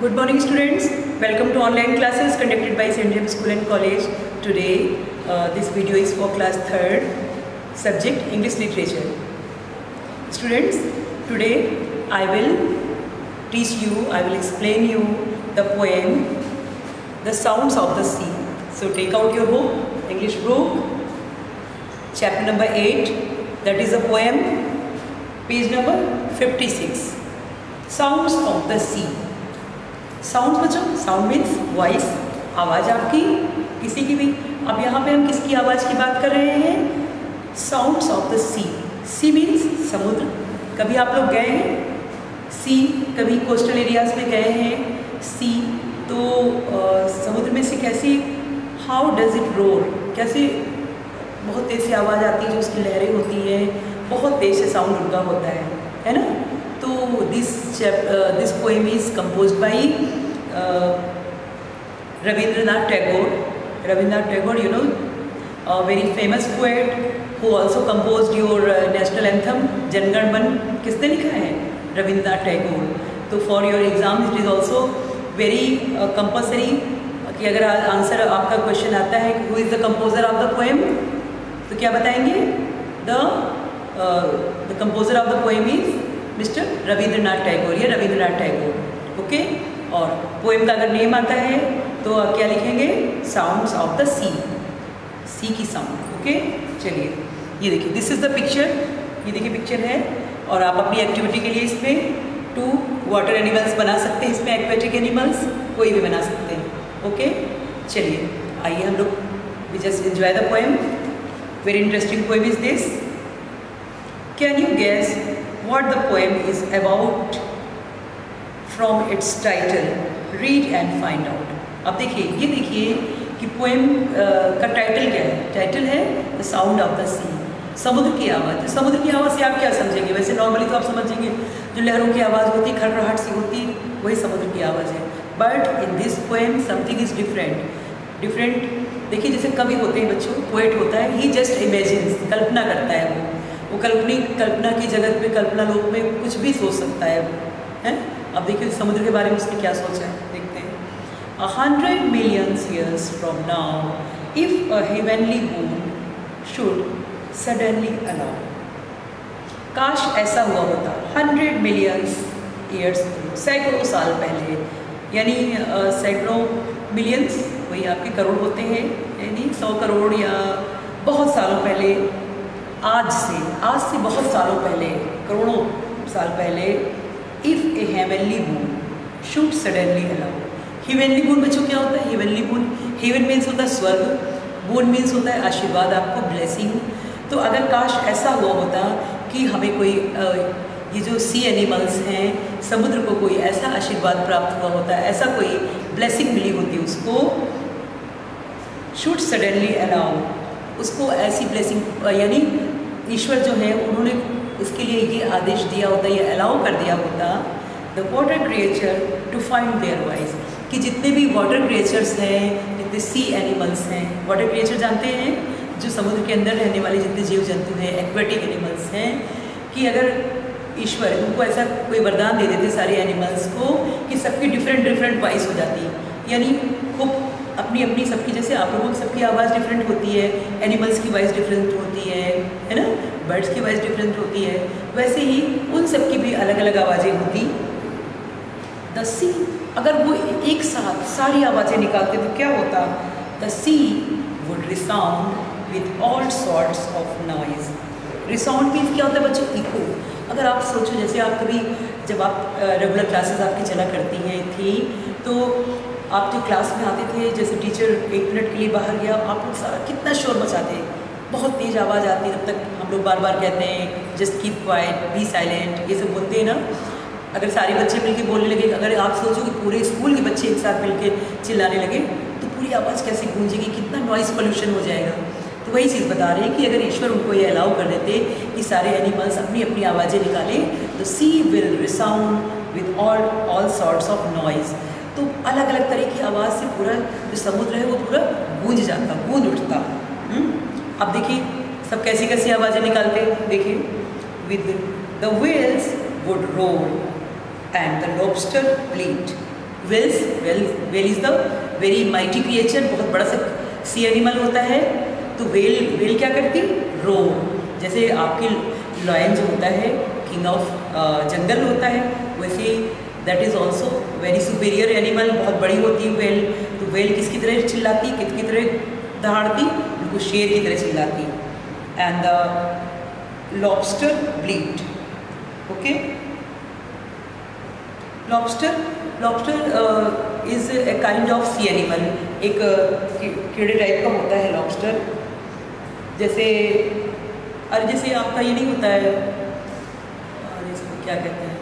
Good morning students, welcome to online classes conducted by St. James School and College. Today this video is for class 3rd, subject English Literature. Students, today I will teach you, I will explain you the poem The Sounds of the Sea. So take out your book, English book, chapter number 8, that is a poem, page number 56. Sounds of the Sea. Sound बच्चों, sound means voice, आवाज़ आपकी किसी की भी। अब यहाँ पे हम किसकी आवाज़ की बात कर रहे हैं? Sounds of the sea. Sea means समुद्र। कभी आप लोग गए हैं सी, कभी कोस्टल एरियाज में गए हैं सी, तो समुद्र में से कैसी, हाउ डज इट रोर, कैसे बहुत तेज़ से आवाज़ आती है, जो उसकी लहरें होती हैं, बहुत तेज़ से साउंड उनका होता है ना। तो this poem is composed by Rabindranath Tagore. Rabindranath Tagore, you know, a very famous poet who also composed your national anthem Jan Gan Man. किसने लिखा है? Rabindranath Tagore. तो for your exam it is also very compulsory कि अगर answer आपका question आता है who is the composer of the poem, तो क्या बताएंगे? The composer of the poem is mister Rabindranath Tagore या रविंद्रनाथ टैगोर, ओके। और पोएम का अगर नेम आता है तो क्या लिखेंगे? साउंड्स ऑफ द सी, सी की साउंड, ओके। चलिए ये देखिए, दिस इज द पिक्चर, ये देखिए पिक्चर है, और आप अपनी एक्टिविटी के लिए इसमें 2 वाटर एनिमल्स बना सकते हैं, इसमें एक्वेटिक एनिमल्स कोई भी बना सकते हैं, ओके। चलिए आइए हम लोग we just enjoy the poem. Very interesting poem is this. Can you guess what the poem is about from its title? Read and find out. अब देखिए, ये देखिए कि पोएम का टाइटल क्या है? टाइटल है द साउंड ऑफ द सी, समुद्र की आवाज़। तो समुद्र की आवाज़ से आप क्या समझेंगे? वैसे नॉर्मली तो आप समझेंगे जो लहरों की आवाज़ होती है, खड़खड़ाहट सी होती है, वही समुद्र की आवाज़ है। But in this poem something is different. देखिए जैसे कवि होते हैं बच्चों, पोएट होता है, ही जस्ट इमेजिन्स, कल्पना करता है, वो कल्पना की जगत में, कल्पना लोक में कुछ भी सोच सकता है वो, है। अब देखिए समुद्र के बारे में उसने क्या सोचा है, देखते हैं। 100 million years from now, if a heavenly moon should suddenly allow. काश ऐसा हुआ होता 100 million years, सैकड़ों साल पहले, यानी सैकड़ों मिलियंस वही आपके करोड़ होते हैं, यानी 100 करोड़ या बहुत सालों पहले, आज से बहुत सालों पहले, करोड़ों साल पहले, if A heavenly moon should suddenly allow. Heavenly moon बच्चों क्या होता है? हेवनली मून, हेवन मीन्स होता है स्वर्ग, मून मीन्स होता है आशीर्वाद, आपको ब्लेसिंग। तो अगर काश ऐसा हुआ होता कि हमें कोई ये जो सी एनिमल्स हैं, समुद्र को कोई ऐसा आशीर्वाद प्राप्त हुआ होता, ऐसा कोई ब्लेसिंग मिली होती उसको, शुड सडनली अलाउ, उसको ऐसी ब्लेसिंग, यानी ईश्वर जो है उन्होंने उसके लिए ये आदेश दिया होता, ये अलाउ कर दिया होता, the water creature to find their voice, कि जितने भी वाटर क्रिएचर्स हैं, जितने सी एनिमल्स हैं, वाटर क्रिएचर जानते हैं जो समुद्र के अंदर रहने वाले जितने जीव जंतु हैं, एक्वेटिक एनिमल्स हैं, कि अगर ईश्वर उनको ऐसा कोई वरदान दे देते सारे एनिमल्स को कि सबकी डिफरेंट वॉइस हो जाती, यानी खूब अपनी अपनी सबकी, जैसे आप लोगों की सबकी आवाज़ डिफरेंट होती है, एनिमल्स की वॉइस डिफरेंट होती है ना, बर्ड्स की वॉइस डिफरेंट होती है, वैसे ही उन सब की भी अलग अलग आवाज़ें होती। द सी, अगर वो एक साथ सारी आवाज़ें निकालते तो क्या होता? The sea would resound with all sorts of noise. Resound means क्या होता है बच्चों? इको। अगर आप सोचो, जैसे आप कभी जब आप रेगुलर क्लासेस आपकी चला करती हैं थी, तो आप जो क्लास में आते थे, जैसे टीचर 1 मिनट के लिए बाहर गया, आप लोग सारा कितना शोर मचाते, बहुत तेज़ आवाज़ आती, तब तक हम लोग बार बार कहते हैं just keep quiet, be silent, ये सब बोलते हैं ना। अगर सारे बच्चे मिलके बोलने लगे, अगर आप सोचो कि पूरे स्कूल के बच्चे एक साथ मिलके चिल्लाने लगे, तो पूरी आवाज़ कैसे गूंजेगी, कितना नॉइज़ पोल्यूशन हो जाएगा। तो वही चीज़ बता रहे हैं कि अगर ईश्वर उनको ये अलाउ कर देते कि सारे एनिमल्स अपनी अपनी आवाज़ें निकालें, तो sea will resound with all sorts of noise. तो अलग अलग तरह की आवाज़ से पूरा जो समुद्र है वो पूरा गूंज जाता, गूंज उठता। अब देखिए सब कैसी कैसी आवाज़ें निकालते, देखिए, with the whales would roll and the lobster bleat whales, whale is the very mighty creature, बहुत बड़ा सा सी एनिमल होता है। तो वेल क्या करती, रोर। जैसे आपकी लायन जो होता है किंग ऑफ जंगल होता है, वैसे that is also very superior animal, बहुत बड़ी होती है वेल। तो वेल किसकी तरह चिल्लाती, किसकी तरह दहाड़ती, बिल्कुल शेर की तरह चिल्लाती। And the lobster bleed, okay. Lobster is a kind of sea animal, एक कीड़े टाइप का होता है लॉबस्टर। जैसे जैसे आपका ये नहीं होता है, और इसको क्या कहते हैं,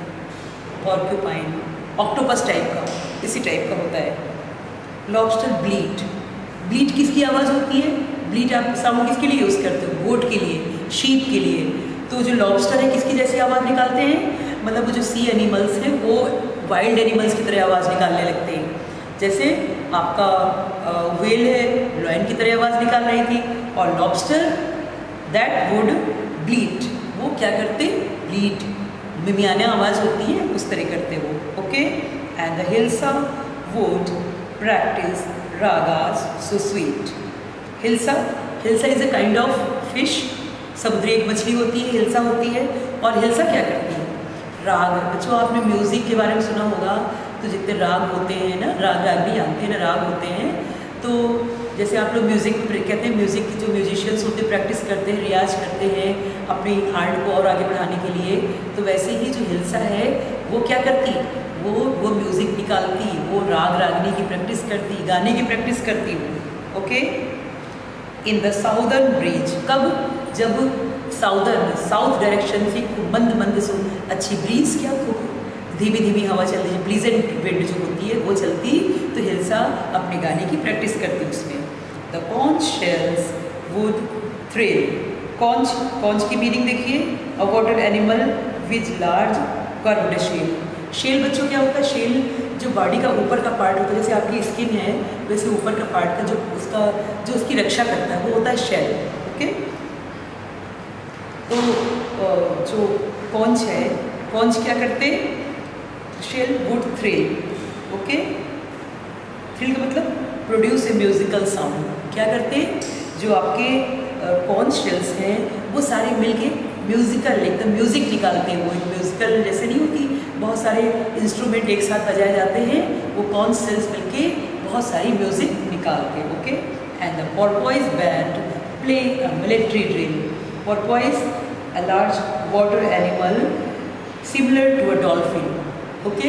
पॉर्क्यूपाइन, ऑक्टोपस टाइप का, इसी टाइप का होता है। लॉबस्टर ब्लीड किसकी आवाज़ होती है, ब्लीड आप साउंड किसके लिए यूज़ करते हो, गोट के लिए, शीप के लिए। तो जो लॉबस्टर है किसकी जैसी आवाज़ निकालते हैं, मतलब वो जो सी एनिमल्स हैं वो वाइल्ड एनिमल्स की तरह आवाज़ निकालने लगते हैं। जैसे आपका वेल है, लायन की तरह आवाज़ निकाल रही थी, और लॉबस्टर दैट वुड ब्लीड, वो क्या करते, ब्लीड, मिमियाना आवाज़ होती है उस तरह करते वो, okay. And the hilsa would practice ragas so sweet. Hilsa is a kind of fish, समुद्री एक मछली होती है, हिल्सा होती है। और हिल्सा क्या करती है, राग। बच्चों आपने म्यूज़िक के बारे में सुना होगा, तो जितने राग होते हैं ना, राग रागनी जानते हैं ना, राग होते हैं। तो जैसे आप लोग म्यूज़िक कहते हैं, म्यूज़िक के जो म्यूजिशियंस होते हैं प्रैक्टिस करते हैं, रियाज करते हैं अपनी आर्ट को और आगे बढ़ाने के लिए, तो वैसे ही जो हिल्सा है वो क्या करती, वो म्यूज़िक निकालती, वो राग रागनी की प्रैक्टिस करती, गाने की प्रैक्टिस करती वो, okay. In the southern breeze, कब, जब साउथ डायरेक्शन से खूब मंद से अच्छी ब्रीज, क्या खूब धीमी धीमी हवा चलती है, प्लीजेंट विंड जो होती है वो चलती, तो हिल्सा अपने गाने की प्रैक्टिस करती उसमें। The conch shells would thrill, conch की मीनिंग देखिए, a water animal with large curved shell. Shell बच्चों क्या होता है, शेल जो बॉडी का ऊपर का पार्ट होता है, जैसे आपकी स्किन है वैसे ऊपर का पार्ट का जो उसकी रक्षा करता है वो होता है शेल, ओके। तो जो कॉन्च है, कॉन्च क्या करते, shell would thrill, okay. Thrill का मतलब प्रोड्यूस ए म्यूजिकल साउंड, क्या करते, जो आपके कॉन्च शेल्स हैं वो सारे मिलके म्यूजिकल एकदम म्यूज़िक निकालते हैं। वो एक म्यूजिकल जैसे नहीं होती, बहुत सारे इंस्ट्रूमेंट एक साथ बजाए जाते हैं, वो कॉन्च शेल्स मिलके बहुत सारी म्यूजिक निकालते हैं, okay. And the porpoise band play a military drill. Porpoise a large water animal similar to a dolphin, okay,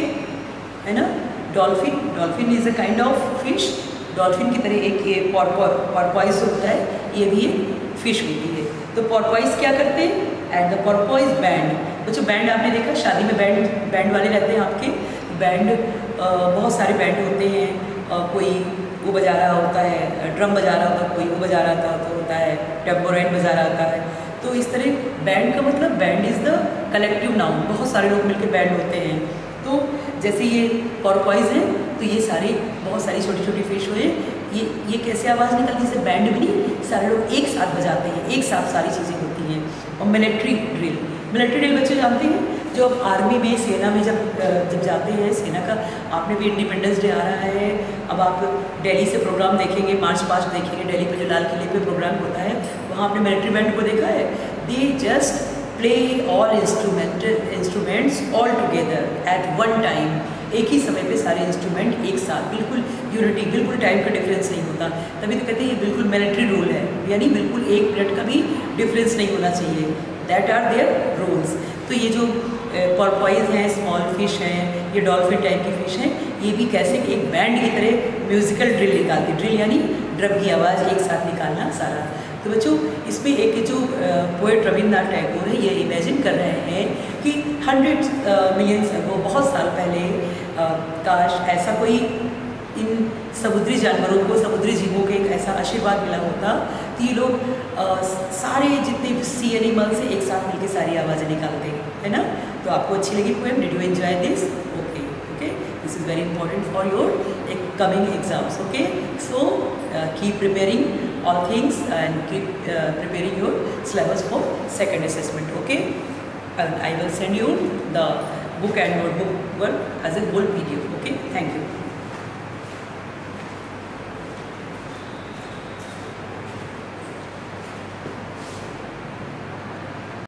है ना। Dolphin is a kind of fish, dolphin की तरह एक ये पोर्पोइज होता है, ये भी एक फिश होती है। तो पोर्पोइज क्या करते हैं, एंड द पोर्पोइज बैंड, बच्चों बैंड आपने देखा शादी में बैंड वाले रहते हैं आपके, बैंड बहुत सारे बैंड होते हैं, कोई वो बजा रहा होता है, ड्रम बजा रहा होता है, कोई वो बजा रहा होता है, टेम्पोराइन बजा रहा होता है। तो इस तरह बैंड का मतलब, band is the collective noun, बहुत सारे लोग मिलकर बैंड होते हैं। तो जैसे ये पोर्पोइज हैं, तो ये सारे बहुत सारी छोटी छोटी फिश हुए, ये कैसे आवाज़ निकलती है, जैसे बैंड में नहीं, सारे लोग एक साथ बजाते हैं, एक साथ सारी चीज़ें होती हैं। और मिलिट्री ड्रिल बच्चे जानते हैं, जो अब आर्मी में, सेना में जब जाते हैं, सेना का आपने भी इंडिपेंडेंस डे आ रहा है, अब आप दिल्ली से प्रोग्राम देखेंगे, मार्च पास्ट देखेंगे, दिल्ली पे जो लाल किले पे प्रोग्राम होता है, वहाँ आपने मिलिट्री बैंड को देखा है, they just play all instruments all together at one time, एक ही समय पे सारे इंस्ट्रूमेंट एक साथ, बिल्कुल यूनिटी, बिल्कुल टाइम का डिफरेंस नहीं होता। तभी तो कहते हैं ये बिल्कुल मिलिट्री रूल है, यानी बिल्कुल एक मिनट का भी डिफरेंस नहीं होना चाहिए, दैट आर देयर रूल्स। तो ये जो पोर्पोइज हैं, स्मॉल फिश हैं, ये डॉल्फिन टाइप की फिश हैं, ये भी कैसे एक बैंड की तरह म्यूजिकल ड्रिल निकालती, ड्रिल यानी ड्रम की आवाज़ एक साथ निकालना सारा। तो बच्चों इसमें एक जो पोएट रविंद्रनाथ टैगोर है, ये इमेजिन कर रहे हैं कि 100 मिलियंस वो बहुत साल पहले काश ऐसा कोई इन समुद्री जानवरों को, समुद्री जीवों को एक ऐसा आशीर्वाद मिला होता कि ये लोग सारे जितने सी एनिमल्स हैं एक साथ मिलकर सारी आवाज़ें निकालते हैं, है ना। तो आपको अच्छी लगी poem, did you enjoy this, okay, this is very important for your coming exams, okay. So keep preparing all things and keep preparing your syllabus for second assessment, okay. And I will send you the book and notebook work as a whole PDF, okay. Thank you.